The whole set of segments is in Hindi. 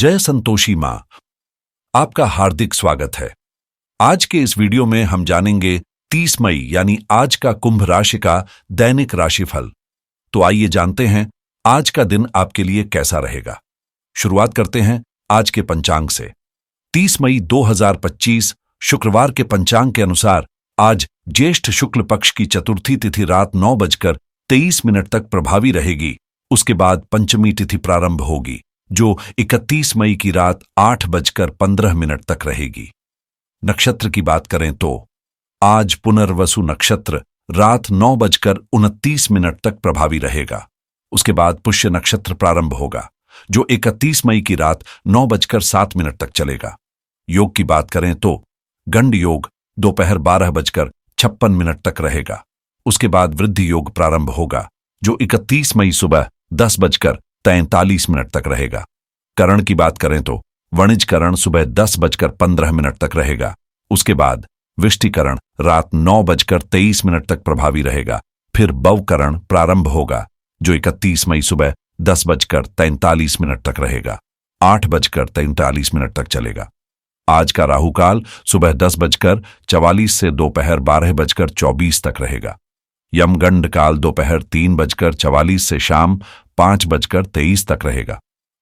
जय संतोषी मां, आपका हार्दिक स्वागत है। आज के इस वीडियो में हम जानेंगे 30 मई यानी आज का कुंभ राशि का दैनिक राशिफल। तो आइए जानते हैं आज का दिन आपके लिए कैसा रहेगा। शुरुआत करते हैं आज के पंचांग से। 30 मई 2025 शुक्रवार के पंचांग के अनुसार आज ज्येष्ठ शुक्ल पक्ष की चतुर्थी तिथि रात 9:23 तक प्रभावी रहेगी। उसके बाद पंचमी तिथि प्रारंभ होगी जो 31 मई की रात 8:15 तक रहेगी। नक्षत्र की बात करें तो आज पुनर्वसु नक्षत्र रात 9:29 तक प्रभावी रहेगा। उसके बाद पुष्य नक्षत्र प्रारंभ होगा जो 31 मई की रात 9:07 तक चलेगा। योग की बात करें तो गंड योग दोपहर 12:56 तक रहेगा। उसके बाद वृद्धि योग प्रारंभ होगा जो 31 मई सुबह 10:43 तक रहेगा। करण की बात करें तो वणिज करण सुबह 10:15 तक रहेगा। उसके बाद विष्टिकरण रात 9:23 तक प्रभावी रहेगा। फिर बवकरण प्रारंभ होगा जो 31 मई सुबह 10:43 तक रहेगा। 8:43 तक चलेगा। आज का राहुकाल सुबह 10:44 से दोपहर 12:24 तक रहेगा। यमगंड काल दोपहर 3:44 से शाम 5:23 तक रहेगा।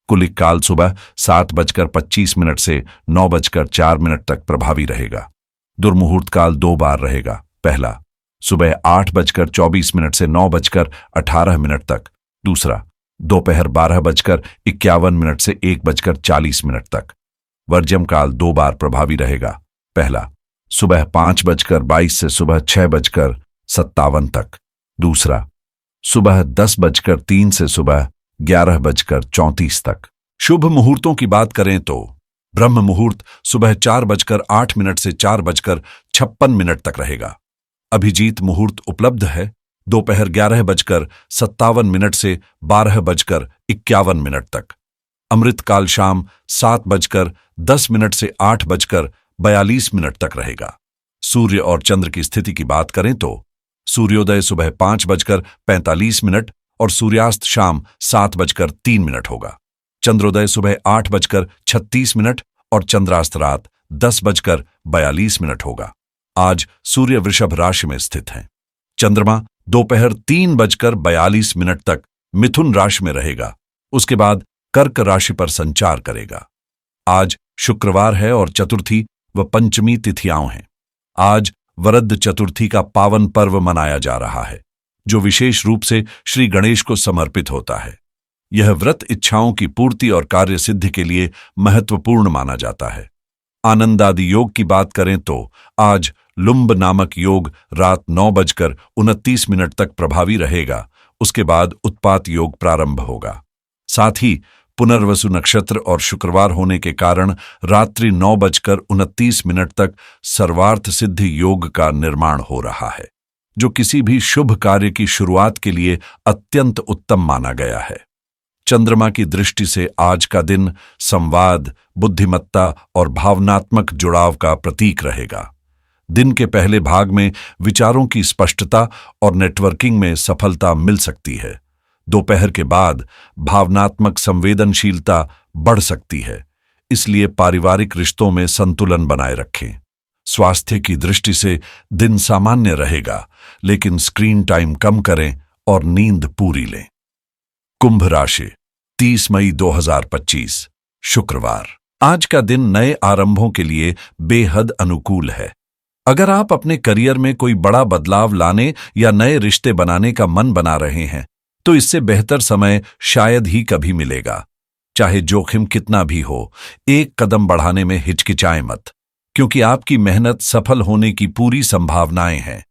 कुलिक काल सुबह 7:25 से 9:04 तक प्रभावी रहेगा। दुर्मुहूर्त काल 2 बार रहेगा। पहला सुबह 8:24 से 9:18 तक। दूसरा दोपहर 12:51 से 1:40 तक। वर्ज्यम काल 2 बार प्रभावी रहेगा। पहला सुबह 5:22 से सुबह 6:57 तक। दूसरा सुबह 10:03 से सुबह 11:34 तक। शुभ मुहूर्तों की बात करें तो ब्रह्म मुहूर्त सुबह 4:08 से 4:56 तक रहेगा। अभिजीत मुहूर्त उपलब्ध है दोपहर 11:57 से 12:51 तक। अमृत काल शाम 7:10 से 8:42 तक रहेगा। सूर्य और चंद्र की स्थिति की बात करें तो सूर्योदय सुबह 5:45 और सूर्यास्त शाम 7:03 होगा। चंद्रोदय सुबह 8:36 और चंद्रास्त रात 10:42 होगा। आज सूर्य वृषभ राशि में स्थित है। चंद्रमा दोपहर 3:42 तक मिथुन राशि में रहेगा। उसके बाद कर्क राशि पर संचार करेगा। आज शुक्रवार है और चतुर्थी व पंचमी तिथियां हैं। आज वरद चतुर्थी का पावन पर्व मनाया जा रहा है जो विशेष रूप से श्री गणेश को समर्पित होता है। यह व्रत इच्छाओं की पूर्ति और कार्य सिद्धि के लिए महत्वपूर्ण माना जाता है। आनंदादि योग की बात करें तो आज लुंब नामक योग रात 9:29 तक प्रभावी रहेगा। उसके बाद उत्पात योग प्रारंभ होगा। साथ ही पुनर्वसु नक्षत्र और शुक्रवार होने के कारण रात्रि 9:29 तक सर्वार्थ सिद्धि योग का निर्माण हो रहा है जो किसी भी शुभ कार्य की शुरुआत के लिए अत्यंत उत्तम माना गया है। चंद्रमा की दृष्टि से आज का दिन संवाद, बुद्धिमत्ता और भावनात्मक जुड़ाव का प्रतीक रहेगा। दिन के पहले भाग में विचारों की स्पष्टता और नेटवर्किंग में सफलता मिल सकती है। दोपहर के बाद भावनात्मक संवेदनशीलता बढ़ सकती है, इसलिए पारिवारिक रिश्तों में संतुलन बनाए रखें। स्वास्थ्य की दृष्टि से दिन सामान्य रहेगा, लेकिन स्क्रीन टाइम कम करें और नींद पूरी लें। कुंभ राशि 30 मई 2025 शुक्रवार। आज का दिन नए आरंभों के लिए बेहद अनुकूल है। अगर आप अपने करियर में कोई बड़ा बदलाव लाने या नए रिश्ते बनाने का मन बना रहे हैं तो इससे बेहतर समय शायद ही कभी मिलेगा। चाहे जोखिम कितना भी हो, एक कदम बढ़ाने में हिचकिचाएं मत, क्योंकि आपकी मेहनत सफल होने की पूरी संभावनाएं हैं।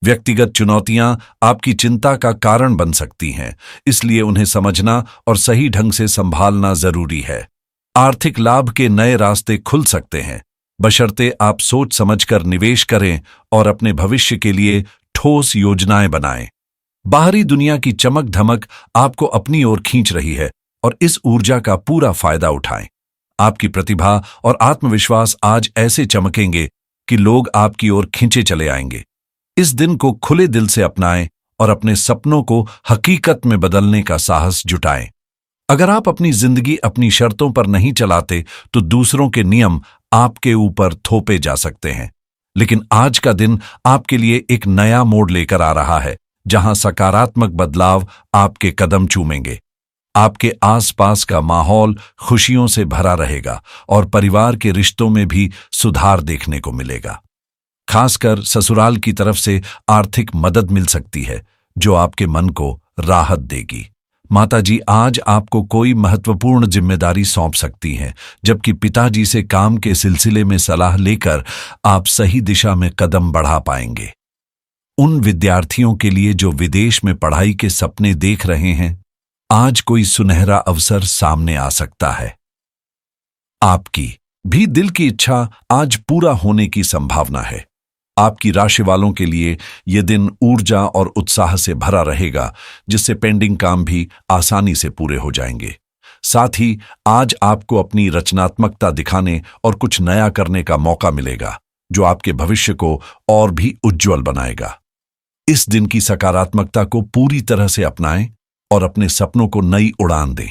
व्यक्तिगत चुनौतियां आपकी चिंता का कारण बन सकती हैं, इसलिए उन्हें समझना और सही ढंग से संभालना जरूरी है। आर्थिक लाभ के नए रास्ते खुल सकते हैं, बशर्ते आप सोच समझकर निवेश करें और अपने भविष्य के लिए ठोस योजनाएं बनाएं। बाहरी दुनिया की चमक धमक आपको अपनी ओर खींच रही है और इस ऊर्जा का पूरा फायदा उठाएं। आपकी प्रतिभा और आत्मविश्वास आज ऐसे चमकेंगे कि लोग आपकी ओर खींचे चले आएंगे। इस दिन को खुले दिल से अपनाएं और अपने सपनों को हकीकत में बदलने का साहस जुटाएं। अगर आप अपनी जिंदगी अपनी शर्तों पर नहीं चलाते तो दूसरों के नियम आपके ऊपर थोपे जा सकते हैं। लेकिन आज का दिन आपके लिए एक नया मोड़ लेकर आ रहा है, जहां सकारात्मक बदलाव आपके कदम चूमेंगे। आपके आसपास का माहौल खुशियों से भरा रहेगा और परिवार के रिश्तों में भी सुधार देखने को मिलेगा। खासकर ससुराल की तरफ से आर्थिक मदद मिल सकती है, जो आपके मन को राहत देगी। माताजी आज आपको कोई महत्वपूर्ण जिम्मेदारी सौंप सकती हैं, जबकि पिताजी से काम के सिलसिले में सलाह लेकर आप सही दिशा में कदम बढ़ा पाएंगे। उन विद्यार्थियों के लिए जो विदेश में पढ़ाई के सपने देख रहे हैं, आज कोई सुनहरा अवसर सामने आ सकता है। आपकी भी दिल की इच्छा आज पूरा होने की संभावना है। आपकी राशि वालों के लिए यह दिन ऊर्जा और उत्साह से भरा रहेगा, जिससे पेंडिंग काम भी आसानी से पूरे हो जाएंगे। साथ ही आज आपको अपनी रचनात्मकता दिखाने और कुछ नया करने का मौका मिलेगा, जो आपके भविष्य को और भी उज्जवल बनाएगा। इस दिन की सकारात्मकता को पूरी तरह से अपनाएं और अपने सपनों को नई उड़ान दें।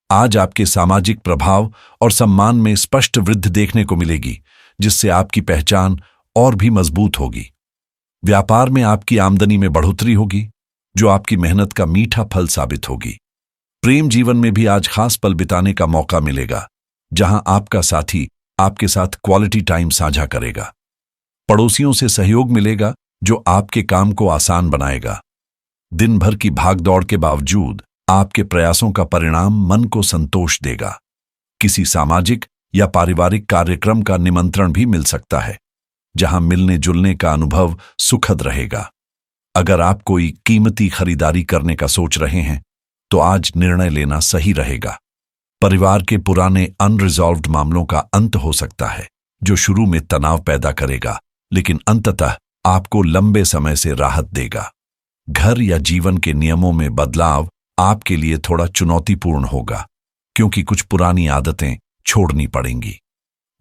आज आपके सामाजिक प्रभाव और सम्मान में स्पष्ट वृद्धि देखने को मिलेगी, जिससे आपकी पहचान और भी मजबूत होगी। व्यापार में आपकी आमदनी में बढ़ोतरी होगी, जो आपकी मेहनत का मीठा फल साबित होगी। प्रेम जीवन में भी आज खास पल बिताने का मौका मिलेगा, जहां आपका साथी आपके साथ क्वालिटी टाइम साझा करेगा। पड़ोसियों से सहयोग मिलेगा, जो आपके काम को आसान बनाएगा। दिन भर की भागदौड़ के बावजूद आपके प्रयासों का परिणाम मन को संतोष देगा। किसी सामाजिक या पारिवारिक कार्यक्रम का निमंत्रण भी मिल सकता है, जहां मिलने जुलने का अनुभव सुखद रहेगा। अगर आप कोई कीमती खरीदारी करने का सोच रहे हैं, तो आज निर्णय लेना सही रहेगा। परिवार के पुराने अनरिजॉल्व्ड मामलों का अंत हो सकता है, जो शुरू में तनाव पैदा करेगा, लेकिन अंततः आपको लंबे समय से राहत देगा। घर या जीवन के नियमों में बदलाव आपके लिए थोड़ा चुनौतीपूर्ण होगा, क्योंकि कुछ पुरानी आदतें छोड़नी पड़ेंगी।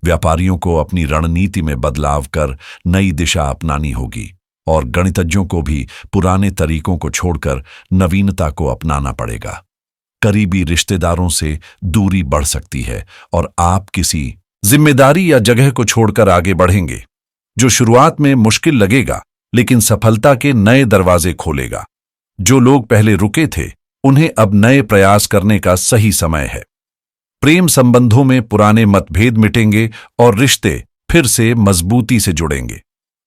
व्यापारियों को अपनी रणनीति में बदलाव कर नई दिशा अपनानी होगी, और गणितज्ञों को भी पुराने तरीकों को छोड़कर नवीनता को अपनाना पड़ेगा। करीबी रिश्तेदारों से दूरी बढ़ सकती है और आप किसी जिम्मेदारी या जगह को छोड़कर आगे बढ़ेंगे, जो शुरुआत में मुश्किल लगेगा, लेकिन सफलता के नए दरवाजे खोलेगा। जो लोग पहले रुके थे, उन्हें अब नए प्रयास करने का सही समय है। प्रेम संबंधों में पुराने मतभेद मिटेंगे और रिश्ते फिर से मजबूती से जुड़ेंगे।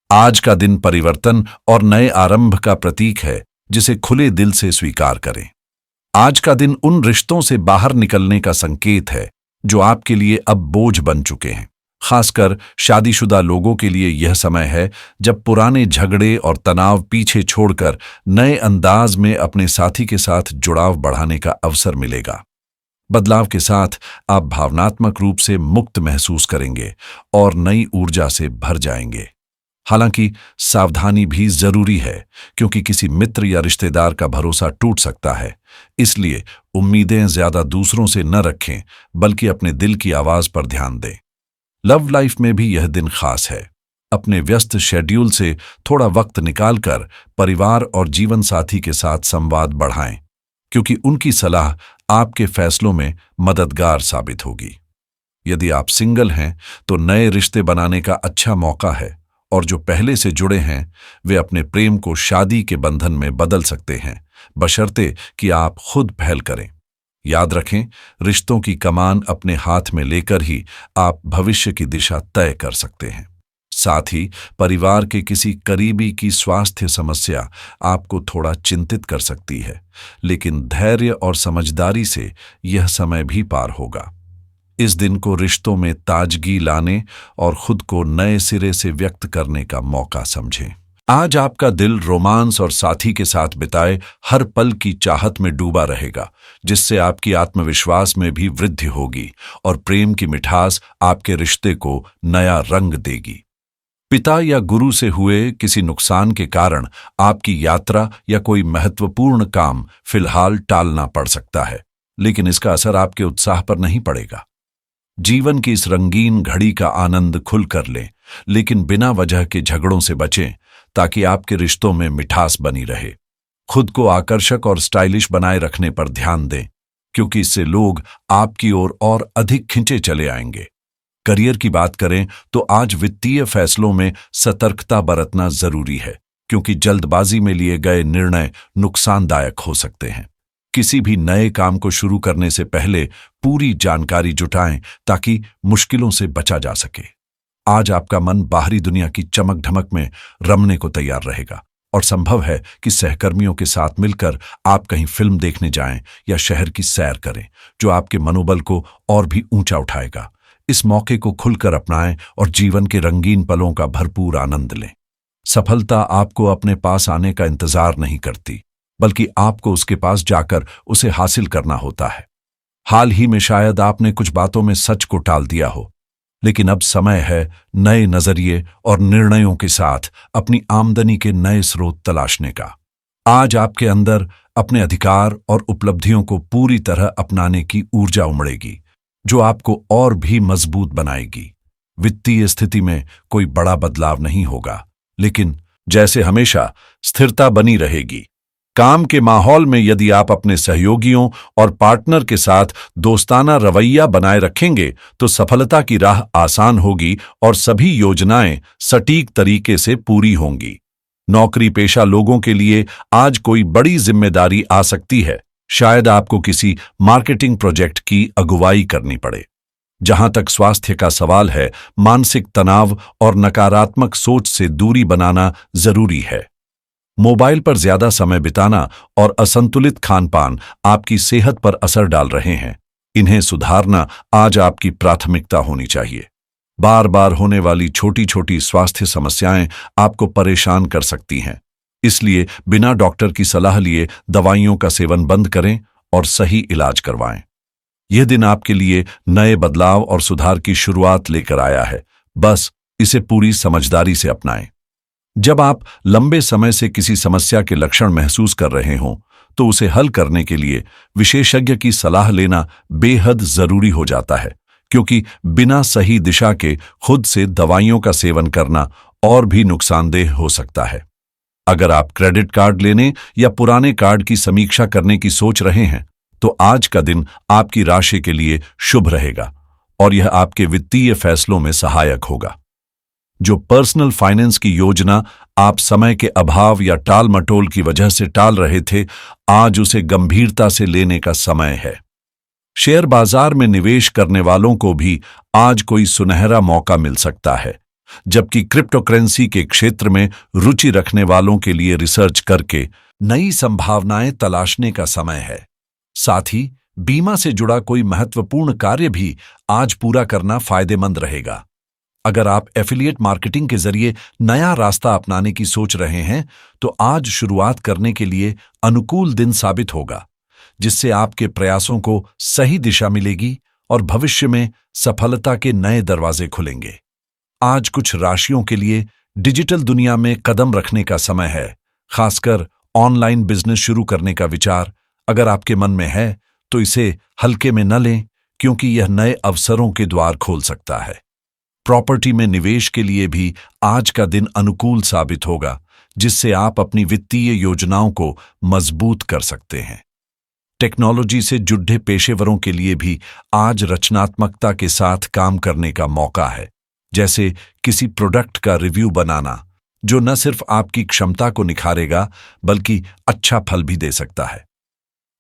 आज का दिन परिवर्तन और नए आरंभ का प्रतीक है, जिसे खुले दिल से स्वीकार करें। आज का दिन उन रिश्तों से बाहर निकलने का संकेत है, जो आपके लिए अब बोझ बन चुके हैं। खासकर शादीशुदा लोगों के लिए यह समय है जब पुराने झगड़े और तनाव पीछे छोड़कर नए अंदाज में अपने साथी के साथ जुड़ाव बढ़ाने का अवसर मिलेगा। बदलाव के साथ आप भावनात्मक रूप से मुक्त महसूस करेंगे और नई ऊर्जा से भर जाएंगे। हालांकि सावधानी भी जरूरी है, क्योंकि किसी मित्र या रिश्तेदार का भरोसा टूट सकता है। इसलिए उम्मीदें ज्यादा दूसरों से न रखें, बल्कि अपने दिल की आवाज पर ध्यान दें। लव लाइफ में भी यह दिन खास है। अपने व्यस्त शेड्यूल से थोड़ा वक्त निकालकर परिवार और जीवन साथी के साथ संवाद बढ़ाएं, क्योंकि उनकी सलाह आपके फैसलों में मददगार साबित होगी। यदि आप सिंगल हैं, तो नए रिश्ते बनाने का अच्छा मौका है, और जो पहले से जुड़े हैं, वे अपने प्रेम को शादी के बंधन में बदल सकते हैं, बशर्ते कि आप खुद पहल करें। याद रखें, रिश्तों की कमान अपने हाथ में लेकर ही आप भविष्य की दिशा तय कर सकते हैं। साथ ही परिवार के किसी करीबी की स्वास्थ्य समस्या आपको थोड़ा चिंतित कर सकती है, लेकिन धैर्य और समझदारी से यह समय भी पार होगा। इस दिन को रिश्तों में ताजगी लाने और खुद को नए सिरे से व्यक्त करने का मौका समझें। आज आपका दिल रोमांस और साथी के साथ बिताए हर पल की चाहत में डूबा रहेगा, जिससे आपकी आत्मविश्वास में भी वृद्धि होगी और प्रेम की मिठास आपके रिश्ते को नया रंग देगी। पिता या गुरु से हुए किसी नुकसान के कारण आपकी यात्रा या कोई महत्वपूर्ण काम फिलहाल टालना पड़ सकता है, लेकिन इसका असर आपके उत्साह पर नहीं पड़ेगा। जीवन की इस रंगीन घड़ी का आनंद खुलकर लें, लेकिन बिना वजह के झगड़ों से बचें, ताकि आपके रिश्तों में मिठास बनी रहे। खुद को आकर्षक और स्टाइलिश बनाए रखने पर ध्यान दें, क्योंकि इससे लोग आपकी ओर और अधिक खिंचे चले आएंगे। करियर की बात करें तो आज वित्तीय फैसलों में सतर्कता बरतना जरूरी है, क्योंकि जल्दबाजी में लिए गए निर्णय नुकसानदायक हो सकते हैं। किसी भी नए काम को शुरू करने से पहले पूरी जानकारी जुटाएं ताकि मुश्किलों से बचा जा सके। आज आपका मन बाहरी दुनिया की चमक धमक में रमने को तैयार रहेगा और संभव है कि सहकर्मियों के साथ मिलकर आप कहीं फिल्म देखने जाएं या शहर की सैर करें, जो आपके मनोबल को और भी ऊंचा उठाएगा। इस मौके को खुलकर अपनाएं और जीवन के रंगीन पलों का भरपूर आनंद लें। सफलता आपको अपने पास आने का इंतजार नहीं करती, बल्कि आपको उसके पास जाकर उसे हासिल करना होता है। हाल ही में शायद आपने कुछ बातों में सच को टाल दिया हो, लेकिन अब समय है नए नजरिए और निर्णयों के साथ अपनी आमदनी के नए स्रोत तलाशने का। आज आपके अंदर अपने अधिकार और उपलब्धियों को पूरी तरह अपनाने की ऊर्जा उमड़ेगी, जो आपको और भी मजबूत बनाएगी। वित्तीय स्थिति में कोई बड़ा बदलाव नहीं होगा, लेकिन जैसे हमेशा स्थिरता बनी रहेगी। काम के माहौल में यदि आप अपने सहयोगियों और पार्टनर के साथ दोस्ताना रवैया बनाए रखेंगे तो सफलता की राह आसान होगी और सभी योजनाएं सटीक तरीके से पूरी होंगी। नौकरी पेशा लोगों के लिए आज कोई बड़ी जिम्मेदारी आ सकती है। शायद आपको किसी मार्केटिंग प्रोजेक्ट की अगुवाई करनी पड़े। जहां तक स्वास्थ्य का सवाल है, मानसिक तनाव और नकारात्मक सोच से दूरी बनाना जरूरी है। मोबाइल पर ज्यादा समय बिताना और असंतुलित खानपान आपकी सेहत पर असर डाल रहे हैं। इन्हें सुधारना आज आपकी प्राथमिकता होनी चाहिए। बार बार होने वाली छोटी छोटी स्वास्थ्य समस्याएं आपको परेशान कर सकती हैं, इसलिए बिना डॉक्टर की सलाह लिए दवाइयों का सेवन बंद करें और सही इलाज करवाएं। यह दिन आपके लिए नए बदलाव और सुधार की शुरुआत लेकर आया है। बस इसे पूरी समझदारी से अपनाएं। जब आप लंबे समय से किसी समस्या के लक्षण महसूस कर रहे हों, तो उसे हल करने के लिए विशेषज्ञ की सलाह लेना बेहद जरूरी हो जाता है, क्योंकि बिना सही दिशा के खुद से दवाइयों का सेवन करना और भी नुकसानदेह हो सकता है। अगर आप क्रेडिट कार्ड लेने या पुराने कार्ड की समीक्षा करने की सोच रहे हैं, तो आज का दिन आपकी राशि के लिए शुभ रहेगा और यह आपके वित्तीय फैसलों में सहायक होगा। जो पर्सनल फाइनेंस की योजना आप समय के अभाव या टाल मटोल की वजह से टाल रहे थे, आज उसे गंभीरता से लेने का समय है। शेयर बाजार में निवेश करने वालों को भी आज कोई सुनहरा मौका मिल सकता है, जबकि क्रिप्टोकरेंसी के क्षेत्र में रुचि रखने वालों के लिए रिसर्च करके नई संभावनाएं तलाशने का समय है। साथ ही बीमा से जुड़ा कोई महत्वपूर्ण कार्य भी आज पूरा करना फायदेमंद रहेगा। अगर आप एफिलिएट मार्केटिंग के जरिए नया रास्ता अपनाने की सोच रहे हैं, तो आज शुरुआत करने के लिए अनुकूल दिन साबित होगा, जिससे आपके प्रयासों को सही दिशा मिलेगी और भविष्य में सफलता के नए दरवाजे खुलेंगे। आज कुछ राशियों के लिए डिजिटल दुनिया में कदम रखने का समय है, खासकर ऑनलाइन बिजनेस शुरू करने का विचार अगर आपके मन में है, तो इसे हल्के में न लें, क्योंकि यह नए अवसरों के द्वार खोल सकता है। प्रॉपर्टी में निवेश के लिए भी आज का दिन अनुकूल साबित होगा, जिससे आप अपनी वित्तीय योजनाओं को मजबूत कर सकते हैं। टेक्नोलॉजी से जुड़े पेशेवरों के लिए भी आज रचनात्मकता के साथ काम करने का मौका है, जैसे किसी प्रोडक्ट का रिव्यू बनाना, जो न सिर्फ आपकी क्षमता को निखारेगा बल्कि अच्छा फल भी दे सकता है।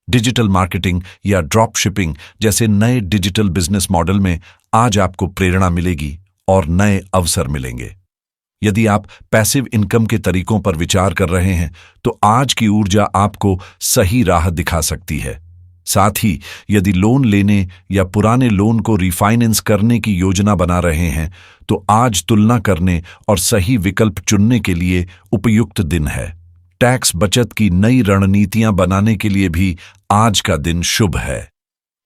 डिजिटल मार्केटिंग या ड्रॉप शिपिंग जैसे नए डिजिटल बिजनेस मॉडल में आज आपको प्रेरणा मिलेगी और नए अवसर मिलेंगे। यदि आप पैसिव इनकम के तरीकों पर विचार कर रहे हैं, तो आज की ऊर्जा आपको सही राह दिखा सकती है। साथ ही यदि लोन लेने या पुराने लोन को रिफाइनेंस करने की योजना बना रहे हैं, तो आज तुलना करने और सही विकल्प चुनने के लिए उपयुक्त दिन है। टैक्स बचत की नई रणनीतियां बनाने के लिए भी आज का दिन शुभ है।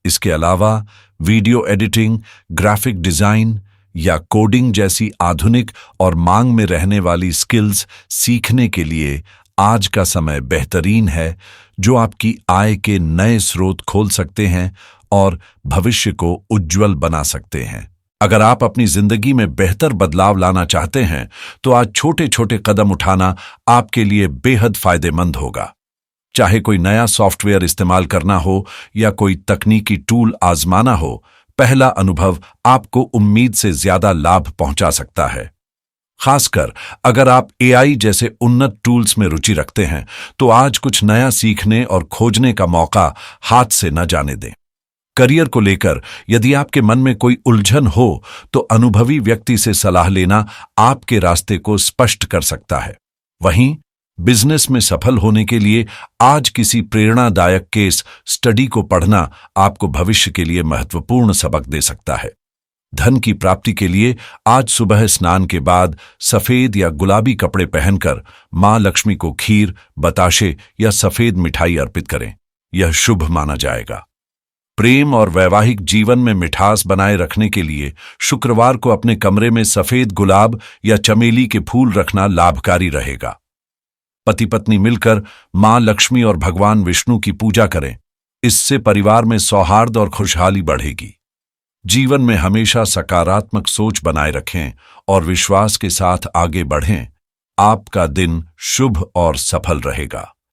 इसके अलावा वीडियो एडिटिंग, ग्राफिक डिजाइन या कोडिंग जैसी आधुनिक और मांग में रहने वाली स्किल्स सीखने के लिए आज का समय बेहतरीन है, जो आपकी आय के नए स्रोत खोल सकते हैं और भविष्य को उज्जवल बना सकते हैं। अगर आप अपनी जिंदगी में बेहतर बदलाव लाना चाहते हैं, तो आज छोटे छोटे कदम उठाना आपके लिए बेहद फायदेमंद होगा। चाहे कोई नया सॉफ्टवेयर इस्तेमाल करना हो या कोई तकनीकी टूल आजमाना हो, पहला अनुभव आपको उम्मीद से ज्यादा लाभ पहुंचा सकता है। खासकर अगर आप एआई जैसे उन्नत टूल्स में रुचि रखते हैं, तो आज कुछ नया सीखने और खोजने का मौका हाथ से न जाने दें। करियर को लेकर यदि आपके मन में कोई उलझन हो, तो अनुभवी व्यक्ति से सलाह लेना आपके रास्ते को स्पष्ट कर सकता है। वहीं बिजनेस में सफल होने के लिए आज किसी प्रेरणादायक केस स्टडी को पढ़ना आपको भविष्य के लिए महत्वपूर्ण सबक दे सकता है। धन की प्राप्ति के लिए आज सुबह स्नान के बाद सफेद या गुलाबी कपड़े पहनकर मां लक्ष्मी को खीर, बताशे या सफेद मिठाई अर्पित करें। यह शुभ माना जाएगा। प्रेम और वैवाहिक जीवन में मिठास बनाए रखने के लिए शुक्रवार को अपने कमरे में सफेद गुलाब या चमेली के फूल रखना लाभकारी रहेगा। पति पत्नी मिलकर मां लक्ष्मी और भगवान विष्णु की पूजा करें। इससे परिवार में सौहार्द और खुशहाली बढ़ेगी। जीवन में हमेशा सकारात्मक सोच बनाए रखें और विश्वास के साथ आगे बढ़ें। आपका दिन शुभ और सफल रहेगा।